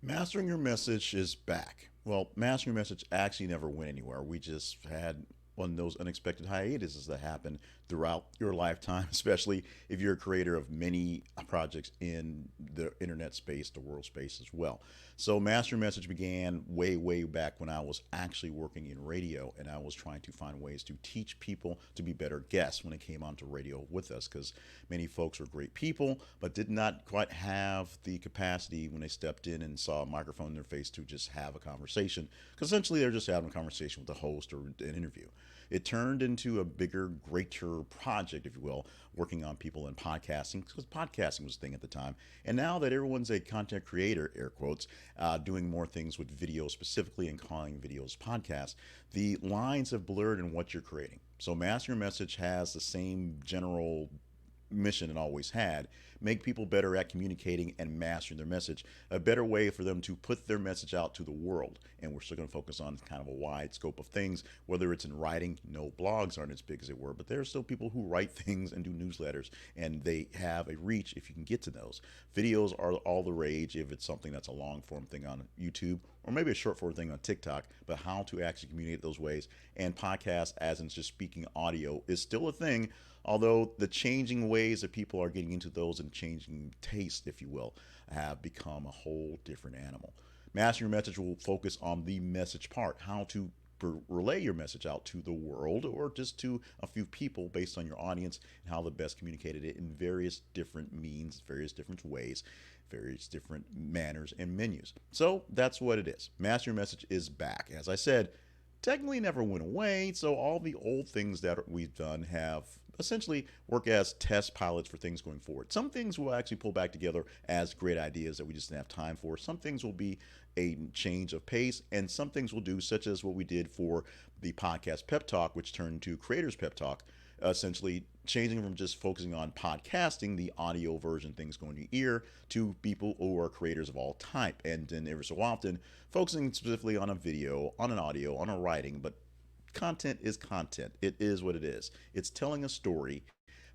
Mastering Your Message is back. Well, Mastering Your Message actually never went anywhere. We just had one of those unexpected hiatuses that happen throughout your lifetime, especially if you're a creator of many projects in the internet space, the world space as well. So, Master Your Message began way, way back when I was actually working in radio and I was trying to find ways to teach people to be better guests when it came onto radio with us because many folks were great people but did not quite have the capacity when they stepped in and saw a microphone in their face to just have a conversation because essentially they're just having a conversation with the host or an interview. It turned into a bigger, greater project, if you will, working on people in podcasting because podcasting was a thing at the time. And now that everyone's a content creator, air quotes, doing more things with video specifically and calling videos podcasts, the lines have blurred in what you're creating. So Master Your Message has the same general mission it always had: make people better at communicating and mastering their message, a better way for them to put their message out to the world. And we're still going to focus on kind of a wide scope of things, whether it's in writing. No, blogs aren't as big as they were, but there are still people who write things and do newsletters, and they have a reach if you can get to those. Videos are all the rage if it's something that's a long form thing on YouTube or maybe a short form thing on TikTok, but how to actually communicate those ways. And podcasts, as in just speaking audio, is still a thing, although the changing ways that people are getting into those and changing taste, if you will, have become a whole different animal. Master Your Message will focus on the message part, how to relay your message out to the world or just to a few people based on your audience and how to best communicated it in various different means, various different ways, various different manners and menus. So that's what it is. Master Your Message is back. As I said, technically never went away. So all the old things that we've done have essentially work as test pilots for things going forward. Some things we'll actually pull back together as great ideas that we just didn't have time for. Some things will be a change of pace, and some things we'll do, such as what we did for the podcast Pep Talk, which turned to Creators Pep Talk, essentially changing from just focusing on podcasting, the audio version, things going to your ear, to people who are creators of all type. And then every so often, focusing specifically on a video, on an audio, on a writing, but content is content. It is what it is. It's telling a story.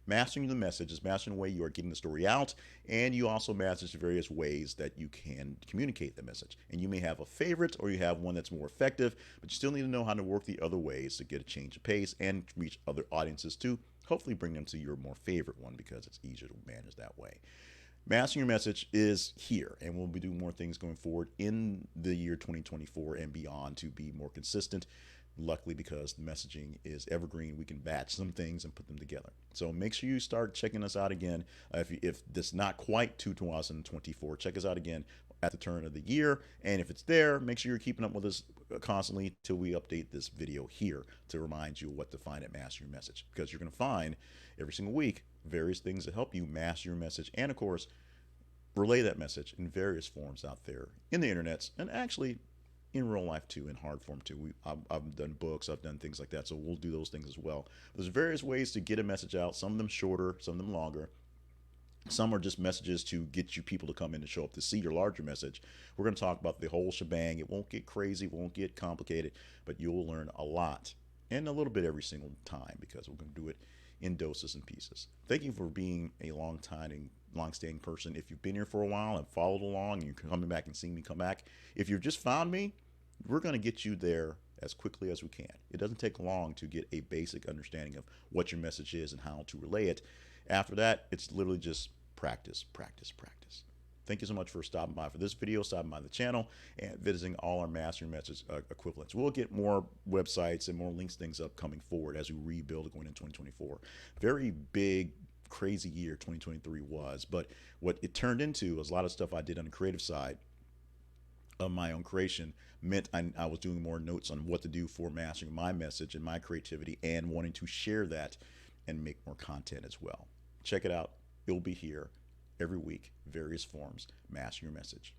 Mastering the message is mastering the way you are getting the story out, and you also master the various ways that you can communicate the message. And you may have a favorite or you have one that's more effective, but you still need to know how to work the other ways to get a change of pace and reach other audiences too. Hopefully, bring them to your more favorite one because it's easier to manage that way. Mastering Your Message is here, and we'll be doing more things going forward in the year 2024 and beyond to be more consistent. Luckily, because the messaging is evergreen, we can batch some things and put them together. So make sure you start checking us out again. If this is not quite 2024, check us out again at the turn of the year. And if it's there, make sure you're keeping up with us constantly till we update this video here to remind you what to find at Master Your Message. Because you're going to find every single week various things that help you master your message and, of course, relay that message in various forms out there in the internets and actually in real life too, in hard form too. I've done books, I've done things like that, so we'll do those things as well. There's various ways to get a message out. Some of them shorter, some of them longer. Some are just messages to get you people to come in and show up to see your larger message. We're going to talk about the whole shebang. It won't get crazy, it won't get complicated, but you'll learn a lot and a little bit every single time because we're going to do it in doses and pieces. Thank you for being a long time and long-standing person. If you've been here for a while and followed along and you're coming back and seeing me come back, if you've just found me, we're going to get you there as quickly as we can. It doesn't take long to get a basic understanding of what your message is and how to relay it. After that, it's literally just practice, practice, practice. Thank you so much for stopping by for this video, stopping by the channel, and visiting all our Master Message equivalents. We'll get more websites and more links, things up coming forward as we rebuild going into 2024. Very big, crazy year 2023 was, but what it turned into was a lot of stuff I did on the creative side of my own creation meant I was doing more notes on what to do for mastering my message and my creativity and wanting to share that and make more content as well. Check it out. It'll be here every week, various forms. Master Your Message.